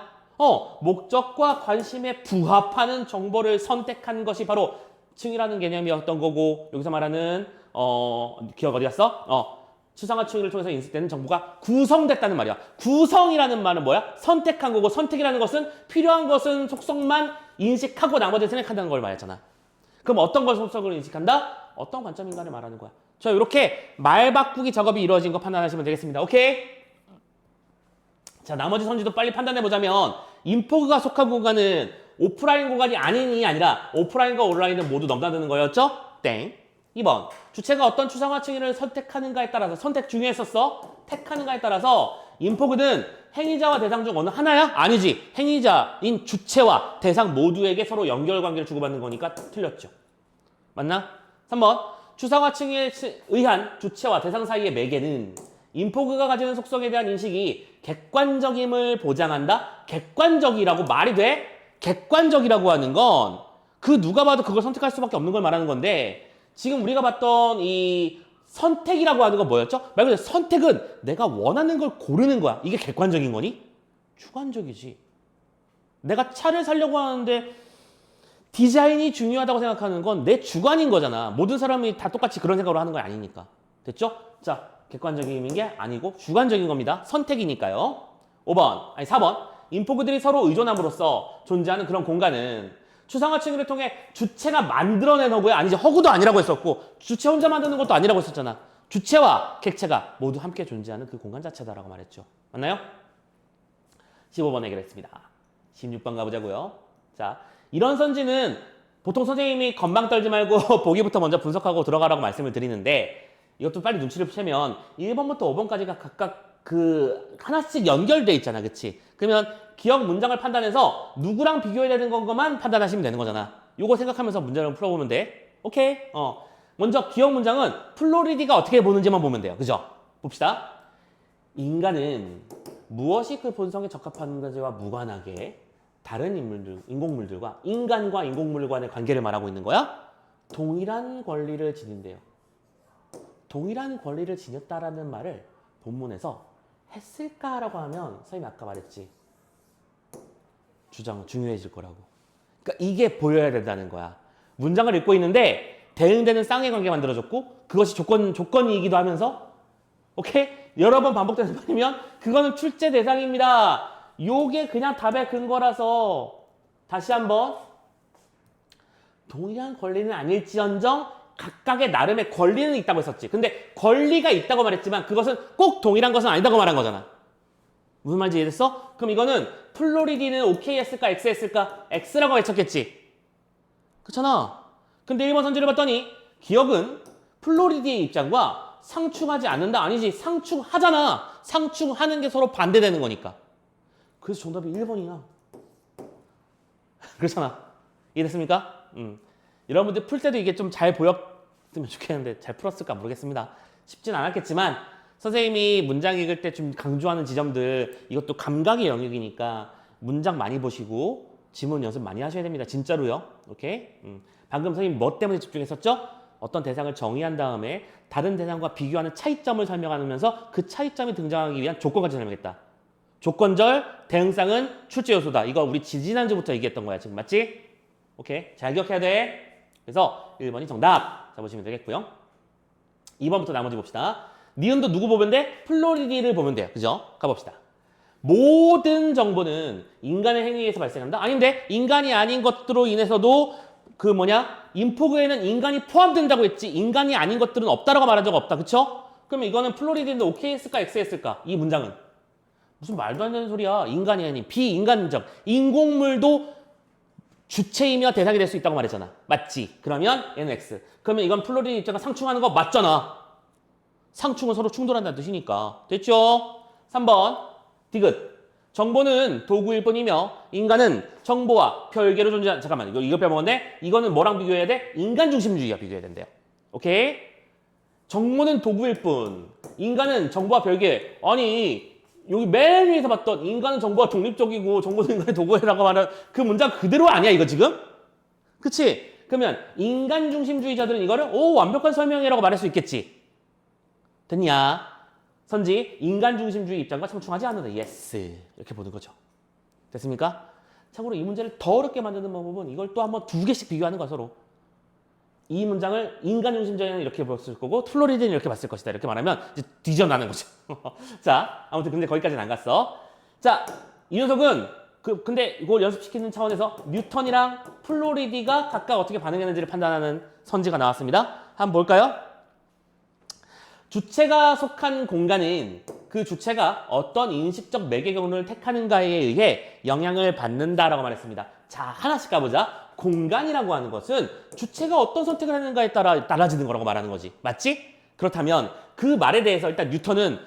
목적과 관심에 부합하는 정보를 선택한 것이 바로 층이라는 개념이었던 거고, 여기서 말하는 기억 어디 갔어? 추상화 층위를 통해서 인식되는 정보가 구성됐다는 말이야. 구성이라는 말은 뭐야? 선택한 거고, 선택이라는 것은 필요한 것은 속성만 인식하고 나머지는 생각한다는 걸 말했잖아. 그럼 어떤 걸 속성으로 인식한다? 어떤 관점인가를 말하는 거야. 자, 이렇게 말 바꾸기 작업이 이루어진 거 판단하시면 되겠습니다. 오케이? 자, 나머지 선지도 빨리 판단해보자면, 인포그가 속한 공간은 오프라인 공간이 아니니 아니라 오프라인과 온라인은 모두 넘나드는 거였죠? 땡. 2번 주체가 어떤 추상화층을 선택하는가에 따라서 선택 중요했었어. 택하는가에 따라서 인포그는 행위자와 대상 중 어느 하나야? 아니지. 행위자인 주체와 대상 모두에게 서로 연결관계를 주고받는 거니까 틀렸죠. 맞나? 3번 추상화층에 의한 주체와 대상 사이의 매개는 인포그가 가지는 속성에 대한 인식이 객관적임을 보장한다? 객관적이라고 말이 돼? 객관적이라고 하는 건 그 누가 봐도 그걸 선택할 수밖에 없는 걸 말하는 건데 지금 우리가 봤던 이 선택이라고 하는 건 뭐였죠? 말 그대로 선택은 내가 원하는 걸 고르는 거야. 이게 객관적인 거니? 주관적이지. 내가 차를 사려고 하는데 디자인이 중요하다고 생각하는 건 내 주관인 거잖아. 모든 사람이 다 똑같이 그런 생각으로 하는 건 아니니까. 됐죠? 자, 객관적인 게 아니고 주관적인 겁니다. 선택이니까요. 4번. 인포그들이 서로 의존함으로써 존재하는 그런 공간은 추상화층을 통해 주체가 만들어낸 허구야? 아니지. 허구도 아니라고 했었고 주체 혼자 만드는 것도 아니라고 했었잖아. 주체와 객체가 모두 함께 존재하는 그 공간 자체다라고 말했죠. 맞나요? 15번 해결했습니다. 16번 가보자고요. 자, 이런 선지는 보통 선생님이 건방 떨지 말고 보기부터 먼저 분석하고 들어가라고 말씀을 드리는데 이것도 빨리 눈치를 채면 1번부터 5번까지가 각각 그 하나씩 연결돼 있잖아. 그치? 그러면 기억 문장을 판단해서 누구랑 비교해야 되는 것만 판단하시면 되는 거잖아. 요거 생각하면서 문제를 풀어보면 돼. 오케이? 먼저 기억 문장은 플로리디가 어떻게 보는지만 보면 돼요. 그죠? 봅시다. 인간은 무엇이 그 본성에 적합한가지와 무관하게 다른 인공물들과 인간과 인공물 간의 관계를 말하고 있는 거야? 동일한 권리를 지닌대요. 동일한 권리를 지녔다라는 말을 본문에서 했을까라고 하면 선생님이 아까 말했지. 주장은 중요해질 거라고. 그러니까 이게 보여야 된다는 거야. 문장을 읽고 있는데 대응되는 쌍의 관계 만들어줬고 그것이 조건이기도 하면서 오케이? 여러 번 반복돼서 말이면 그거는 출제 대상입니다. 요게 그냥 답의 근거라서 다시 한번 동일한 권리는 아닐지언정 각각의 나름의 권리는 있다고 했었지. 근데 권리가 있다고 말했지만 그것은 꼭 동일한 것은 아니다고 말한 거잖아. 무슨 말인지 이해됐어? 그럼 이거는 플로리디는 OK 했을까 X 했을까? X라고 외쳤겠지. 그렇잖아. 근데 1번 선지를 봤더니 기억은 플로리디의 입장과 상충하지 않는다. 아니지. 상충하잖아. 상충하는 게 서로 반대되는 거니까. 그래서 정답이 1번이야. 그렇잖아. 이해됐습니까? 여러분들 풀 때도 이게 좀 잘 보였으면 좋겠는데 잘 풀었을까 모르겠습니다. 쉽진 않았겠지만 선생님이 문장 읽을 때 좀 강조하는 지점들 이것도 감각의 영역이니까 문장 많이 보시고 지문 연습 많이 하셔야 됩니다. 진짜로요. 오케이? 방금 선생님 뭐 때문에 집중했었죠? 어떤 대상을 정의한 다음에 다른 대상과 비교하는 차이점을 설명하면서 그 차이점이 등장하기 위한 조건까지 설명했다. 조건절, 대응상은 출제 요소다. 이거 우리 지지난주부터 얘기했던 거야. 지금 맞지? 오케이. 잘 기억해야 돼. 그래서 1번이 정답 잡으시면 되겠고요. 2번부터 나머지 봅시다. 니은도 누구 보면 돼? 플로리디를 보면 돼요. 그죠? 가봅시다. 모든 정보는 인간의 행위에서 발생한다? 아닌데 인간이 아닌 것들로 인해서도 인포그에는 인간이 포함된다고 했지 인간이 아닌 것들은 없다라고 말한 적 없다. 그쵸? 그러면 이거는 플로리디인데 OK 했을까 X 했을까? 이 문장은 무슨 말도 안 되는 소리야. 인간이 아닌 비인간적 인공물도 주체이며 대상이 될 수 있다고 말했잖아. 맞지? 그러면 얘는 X. 그러면 이건 플로리디 입장과 상충하는 거 맞잖아. 상충은 서로 충돌한다는 뜻이니까. 됐죠? 3번 디귿. 정보는 도구일 뿐이며 인간은 정보와 별개로 존재한 잠깐만 이거 빼먹었네. 이거는 뭐랑 비교해야 돼? 인간 중심주의와 비교해야 된대요. 오케이? 정보는 도구일 뿐 인간은 정보와 별개. 아니 여기 맨 위에서 봤던 인간은 정보가 독립적이고 정보는 인간의 도구라고 말하는 그 문장 그대로 아니야 이거 지금? 그치? 그러면 인간 중심주의자들은 이거를 완벽한 설명이라고 말할 수 있겠지. 됐냐? 선지 인간 중심주의 입장과 상충하지 않는다. 예스. 이렇게 보는 거죠. 됐습니까? 참고로 이 문제를 더 어렵게 만드는 방법은 이걸 또 한번 2개씩 비교하는 거야 서로. 이 문장을 인간 중심주의는 이렇게 봤을 거고 플로리디는 이렇게 봤을 것이다. 이렇게 말하면 이제 뒤져나는 거죠. 자, 아무튼 근데 거기까지는 안 갔어. 자, 이 녀석은 근데 이걸 연습시키는 차원에서 뉴턴이랑 플로리디가 각각 어떻게 반응했는지를 판단하는 선지가 나왔습니다. 한번 볼까요? 주체가 속한 공간은 그 주체가 어떤 인식적 매개 경로를 택하는가에 의해 영향을 받는다라고 말했습니다. 자, 하나씩 가보자. 공간이라고 하는 것은 주체가 어떤 선택을 하는가에 따라 달라지는 거라고 말하는 거지. 맞지? 그렇다면 그 말에 대해서 일단 뉴턴은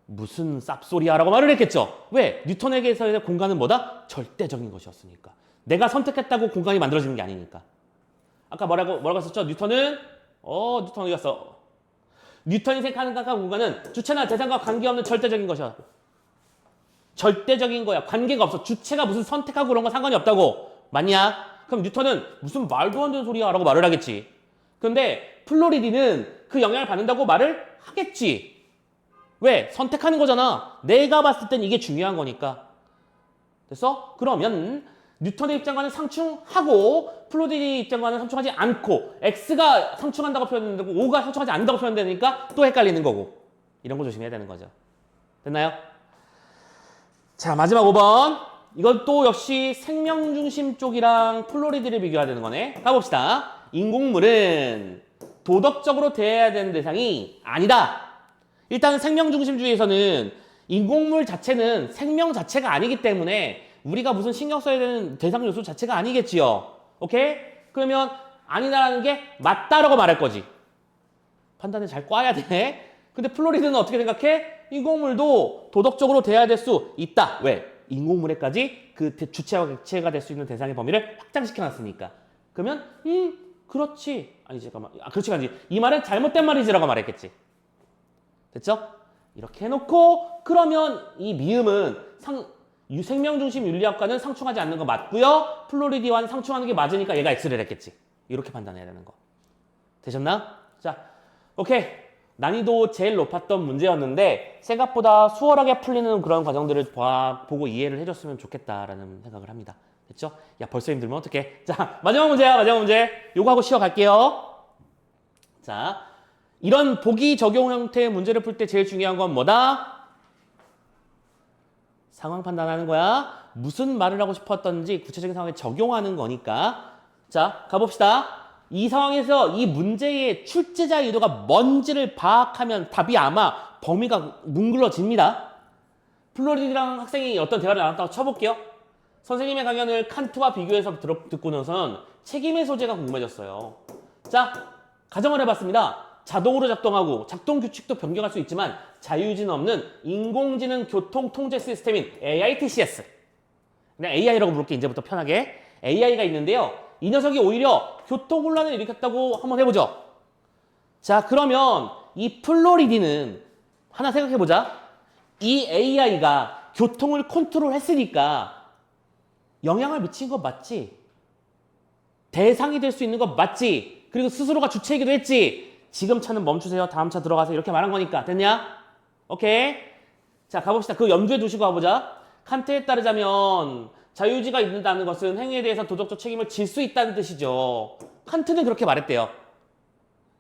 무슨 쌉소리야 라고 말을 했겠죠. 왜? 뉴턴에게서의 공간은 뭐다? 절대적인 것이었으니까. 내가 선택했다고 공간이 만들어지는 게 아니니까. 아까 뭐라고 했었죠? 뉴턴은 뉴턴 어디 갔어? 뉴턴이 생각하는 공간은 주체나 대상과 관계없는 절대적인 것이야. 절대적인 거야. 관계가 없어. 주체가 무슨 선택하고 그런 건 상관이 없다고. 맞냐? 그럼 뉴턴은 무슨 말도 안 되는 소리야 라고 말을 하겠지. 그런데 플로리디는 그 영향을 받는다고 말을 하겠지. 왜? 선택하는 거잖아. 내가 봤을 땐 이게 중요한 거니까. 됐어? 그러면 뉴턴의 입장과는 상충하고 플로리디 입장과는 상충하지 않고 X가 상충한다고 표현되고 O가 상충하지 않는다고 표현되니까 또 헷갈리는 거고. 이런 거 조심해야 되는 거죠. 됐나요? 자, 마지막 5번. 이건 또 역시 생명중심 쪽이랑 플로리디를 비교해야 되는 거네. 가봅시다. 인공물은 도덕적으로 대해야 되는 대상이 아니다. 일단 생명중심주의에서는 인공물 자체는 생명 자체가 아니기 때문에 우리가 무슨 신경 써야 되는 대상 요소 자체가 아니겠지요. 오케이? 그러면 아니다라는 게 맞다라고 말할 거지. 판단을 잘 꽈야 돼. 근데 플로리드는 어떻게 생각해? 인공물도 도덕적으로 대해야 될 수 있다. 왜? 인공물에까지 그 주체와 객체가 될 수 있는 대상의 범위를 확장시켜놨으니까. 그러면 그렇지. 아니 잠깐만. 그렇지가 아니지. 이 말은 잘못된 말이지라고 말했겠지. 됐죠? 이렇게 해놓고 그러면 이 미음은 생명중심 윤리학과는 상충하지 않는 거 맞고요. 플로리디와는 상충하는 게 맞으니까 얘가 X를 했겠지. 이렇게 판단해야 되는 거. 되셨나? 자, 오케이. 난이도 제일 높았던 문제였는데 생각보다 수월하게 풀리는 그런 과정들을 보고 이해를 해줬으면 좋겠다라는 생각을 합니다. 됐죠? 야, 벌써 힘들면 어떡해. 자, 마지막 문제야, 마지막 문제. 요거 하고 쉬어갈게요. 자, 이런 보기 적용 형태의 문제를 풀 때 제일 중요한 건 뭐다? 상황 판단하는 거야. 무슨 말을 하고 싶었던지 구체적인 상황에 적용하는 거니까. 자, 가봅시다. 이 상황에서 이 문제의 출제자 의도가 뭔지를 파악하면 답이 아마 범위가 뭉글러집니다. 플로리디랑 학생이 어떤 대화를 나눴다고 쳐볼게요. 선생님의 강연을 칸트와 비교해서 듣고 나선 책임의 소재가 궁금해졌어요. 자, 가정을 해봤습니다. 자동으로 작동하고 작동 규칙도 변경할 수 있지만 자유의지는 없는 인공지능 교통 통제 시스템인 AITCS. 그냥 AI라고 부를게 이제부터 편하게. AI가 있는데요. 이 녀석이 오히려 교통 혼란을 일으켰다고 한번 해보죠. 자, 그러면 이 플로리디는 하나 생각해보자. 이 AI가 교통을 컨트롤했으니까 영향을 미친 거 맞지? 대상이 될 수 있는 거 맞지? 그리고 스스로가 주체이기도 했지? 지금 차는 멈추세요. 다음 차 들어가세요. 이렇게 말한 거니까. 됐냐? 오케이. 자, 가봅시다. 그 염두에 두시고 가보자. 칸트에 따르자면 자유의지가 있다는 것은 행위에 대해서 도덕적 책임을 질 수 있다는 뜻이죠. 칸트는 그렇게 말했대요.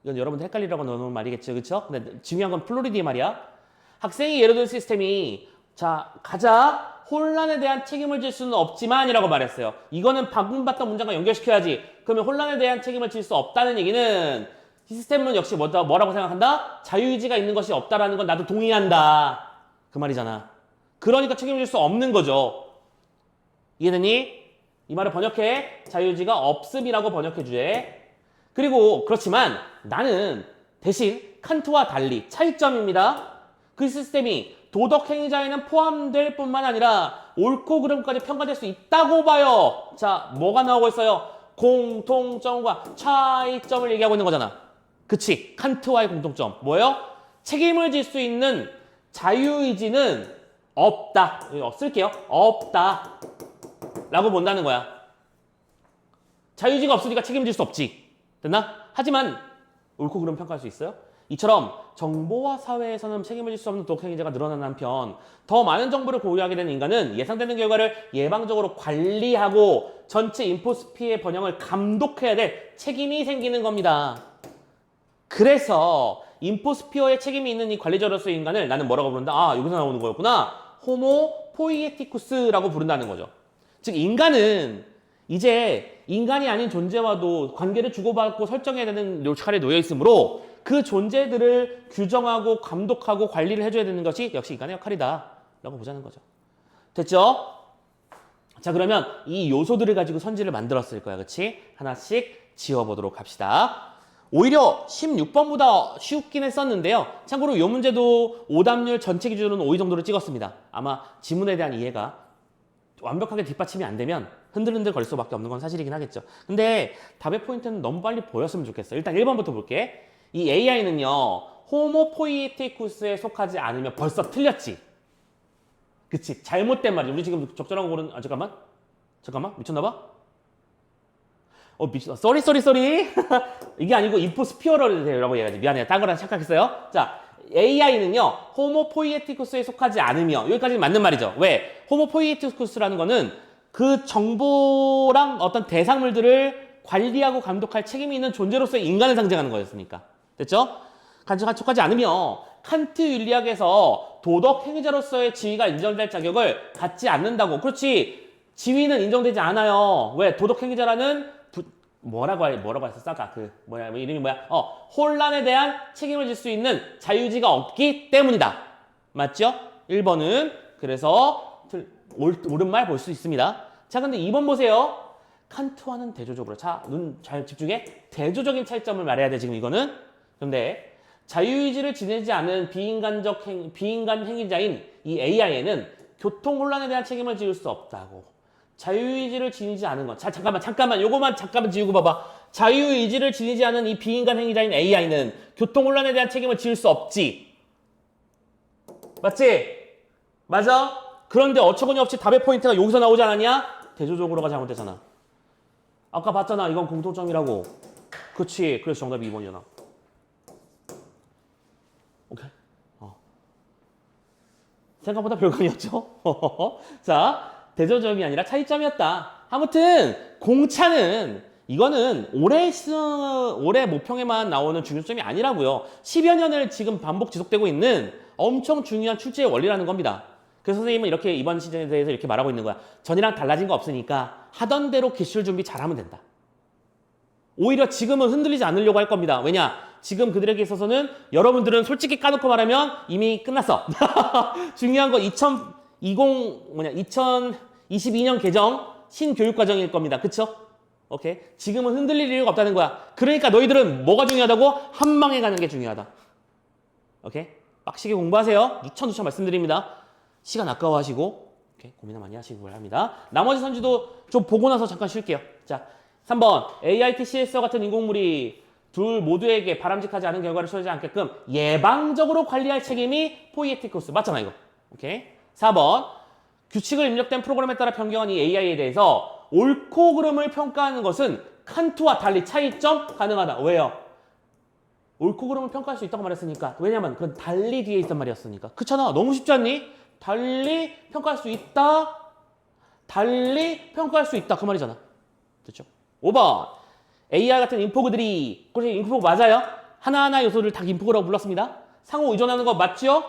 이건 여러분들 헷갈리라고 넣어놓은 말이겠죠. 그렇죠? 근데 중요한 건 플로리디의 말이야. 학생이 예를 든 시스템이 자, 가자. 혼란에 대한 책임을 질 수는 없지만 이라고 말했어요. 이거는 방금 봤던 문장과 연결시켜야지. 그러면 혼란에 대한 책임을 질 수 없다는 얘기는 시스템은 역시 뭐라고 생각한다? 자유의지가 있는 것이 없다라는 건 나도 동의한다. 그 말이잖아. 그러니까 책임을 질 수 없는 거죠. 이해되니? 이 말을 번역해. 자유의지가 없음이라고 번역해주래. 그리고 그렇지만 나는 대신 칸트와 달리 차이점입니다. 그 시스템이 도덕 행위자에는 포함될 뿐만 아니라 옳고 그름까지 평가될 수 있다고 봐요. 자, 뭐가 나오고 있어요? 공통점과 차이점을 얘기하고 있는 거잖아. 그치? 칸트와의 공통점. 뭐예요? 책임을 질 수 있는 자유의지는 없다. 쓸게요. 없다. 라고 본다는 거야. 자유의지가 없으니까 책임질 수 없지. 됐나? 하지만 옳고 그름 평가할 수 있어요? 이처럼 정보화 사회에서는 책임을 질 수 없는 도덕행위자가 늘어나는 한편 더 많은 정보를 공유하게 된 인간은 예상되는 결과를 예방적으로 관리하고 전체 인포스피의 번영을 감독해야 될 책임이 생기는 겁니다. 그래서 인포스피어에 책임이 있는 이 관리자로서의 인간을 나는 뭐라고 부른다? 아, 여기서 나오는 거였구나. 호모 포이에티쿠스라고 부른다는 거죠. 즉 인간은 이제 인간이 아닌 존재와도 관계를 주고받고 설정해야 되는 역할에 놓여 있으므로 그 존재들을 규정하고 감독하고 관리를 해줘야 되는 것이 역시 인간의 역할이다 라고 보자는 거죠. 됐죠? 자, 그러면 이 요소들을 가지고 선지를 만들었을 거야. 그치? 하나씩 지워보도록 합시다. 오히려 16번보다 쉽긴 했었는데요. 참고로 이 문제도 오답률 전체 기준으로는 5위 정도를 찍었습니다. 아마 지문에 대한 이해가 완벽하게 뒷받침이 안 되면 흔들흔들 거릴 수밖에 없는 건 사실이긴 하겠죠. 근데 답의 포인트는 너무 빨리 보였으면 좋겠어. 일단 1번부터 볼게. 이 AI는요. 호모포이에티쿠스에 속하지 않으면 벌써 틀렸지. 그치? 잘못된 말이지. 우리 지금 적절한 거 고른... 잠깐만. 미쳤나봐? 쏘리. 이게 아니고 인포스피어러라고 해야지. 미안해요. 딴 거랑 착각했어요. 자, AI는요. 호모포이에티쿠스에 속하지 않으며 여기까지는 맞는 말이죠. 왜? 호모포이에티쿠스라는 거는 그 정보랑 어떤 대상물들을 관리하고 감독할 책임이 있는 존재로서의 인간을 상징하는 거였으니까. 됐죠? 속하지 않으며 칸트 윤리학에서 도덕 행위자로서의 지위가 인정될 자격을 갖지 않는다고. 그렇지. 지위는 인정되지 않아요. 왜? 도덕 행위자라는 뭐라고 했었어? 아까 이름이 뭐야? 혼란에 대한 책임을 질 수 있는 자유의지가 없기 때문이다. 맞죠? 1번은 그래서 옳은 말 볼 수 있습니다. 자, 근데 2번 보세요. 칸트와는 대조적으로. 자, 눈 잘 집중해. 대조적인 차이점을 말해야 돼, 지금 이거는. 그런데 자유의지를 지니지 않은 비인간 행위자인 이 AI에는 교통 혼란에 대한 책임을 지을 수 없다고. 자유의지를 지니지 않은 것. 자, 잠깐만. 요거만 잠깐만 지우고 봐봐. 자유의지를 지니지 않은 이 비인간 행위자인 AI는 교통혼란에 대한 책임을 지을 수 없지. 맞지? 맞아? 그런데 어처구니 없이 답의 포인트가 여기서 나오지 않았냐? 대조적으로가 잘못되잖아. 아까 봤잖아. 이건 공통점이라고. 그치. 그래서 정답이 2번이잖아. 오케이. 생각보다 별거 아니었죠? 자, 대조점이 아니라 차이점이었다. 아무튼 공차는 이거는 올해 모평에만 나오는 중요점이 아니라고요. 10여 년을 지금 반복 지속되고 있는 엄청 중요한 출제의 원리라는 겁니다. 그래서 선생님은 이렇게 이번 시즌에 대해서 이렇게 말하고 있는 거야. 전이랑 달라진 거 없으니까 하던 대로 기출 준비 잘하면 된다. 오히려 지금은 흔들리지 않으려고 할 겁니다. 왜냐? 지금 그들에게 있어서는 여러분들은 솔직히 까놓고 말하면 이미 끝났어. 중요한 건 2022년 개정 신교육과정일 겁니다. 그쵸? 오케이. 지금은 흔들릴 이유가 없다는 거야. 그러니까 너희들은 뭐가 중요하다고? 한 방에 가는 게 중요하다. 오케이. 빡시게 공부하세요. 누차 말씀드립니다. 시간 아까워하시고 오케이. 고민을 많이 하시기 바랍니다. 나머지 선지도 좀 보고 나서 잠깐 쉴게요. 자, 3번 AIT, CS와 같은 인공물이 둘 모두에게 바람직하지 않은 결과를 초래하지 않게끔 예방적으로 관리할 책임이 포이에티쿠스. 맞잖아 이거. 오케이. 4번 규칙을 입력된 프로그램에 따라 변경한 이 AI에 대해서 옳고 그름을 평가하는 것은 칸트와 달리 차이점 가능하다. 왜요? 옳고 그름을 평가할 수 있다고 말했으니까. 왜냐면 그건 달리 뒤에 있단 말이었으니까. 그렇잖아. 너무 쉽지 않니? 달리 평가할 수 있다. 그 말이잖아. 됐죠? 5번 AI 같은 인포그들이, 그래서 인포그 맞아요? 하나하나 요소를 다 인포그라고 불렀습니다. 상호 의존하는 거 맞죠?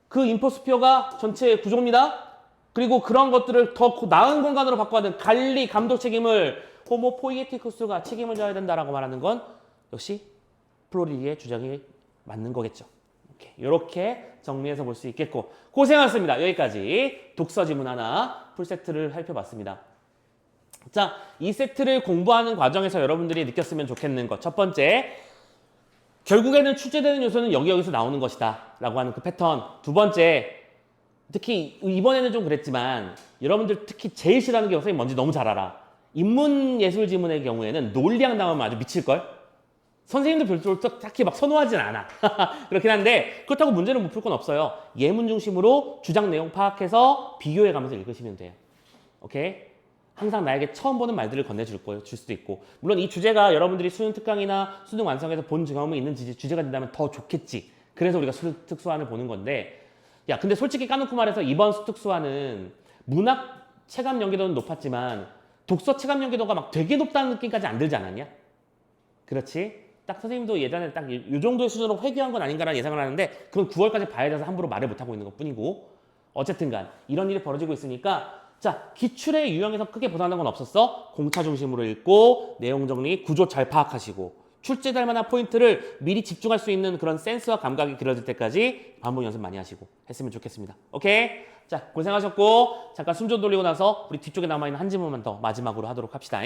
그 인포스피어가 전체 구조입니다. 그리고 그런 것들을 더 나은 공간으로 바꿔야 관리, 감독 책임을 호모포이에티쿠스가 책임을 져야 된다라고 말하는 건 역시 플로리디의 주장이 맞는 거겠죠. 이렇게 정리해서 볼 수 있겠고, 고생하셨습니다. 여기까지 독서 지문 하나 풀세트를 살펴봤습니다. 자, 이 세트를 공부하는 과정에서 여러분들이 느꼈으면 좋겠는 것. 첫 번째, 결국에는 출제되는 요소는 여기서 나오는 것이다 라고 하는 그 패턴. 두 번째, 특히 이번에는 좀 그랬지만 여러분들 특히 제일 싫어하는 게 선생님 뭔지 너무 잘 알아. 인문예술 지문의 경우에는 논리학 나오면 아주 미칠걸? 선생님도 별로 딱히 막 선호하진 않아. 그렇긴 한데 그렇다고 문제를 못 풀 건 없어요. 예문 중심으로 주장 내용 파악해서 비교해가면서 읽으시면 돼요. 오케이? 항상 나에게 처음 보는 말들을 건네줄 거예요. 줄 수도 있고. 물론 이 주제가 여러분들이 수능 특강이나 수능 완성에서 본 경험이 있는 주제가 된다면 더 좋겠지. 그래서 우리가 수특수안을 보는 건데, 야, 근데 솔직히 까놓고 말해서 이번 수특수안은 문학 체감 연계도는 높았지만 독서 체감 연계도가 막 되게 높다는 느낌까지 안 들지 않았냐? 그렇지? 딱 선생님도 예전에 딱 이 정도의 수준으로 회귀한 건 아닌가라는 예상을 하는데 그건 9월까지 봐야 돼서 함부로 말을 못하고 있는 것 뿐이고, 어쨌든 간 이런 일이 벌어지고 있으니까 자, 기출의 유형에서 크게 벗어나는 건 없었어. 공차 중심으로 읽고 내용 정리, 구조 잘 파악하시고 출제될 만한 포인트를 미리 집중할 수 있는 그런 센스와 감각이 길어질 때까지 반복 연습 많이 하시고 했으면 좋겠습니다. 오케이? 자, 고생하셨고 잠깐 숨 좀 돌리고 나서 우리 뒤쪽에 남아있는 한 질문만 더 마지막으로 하도록 합시다.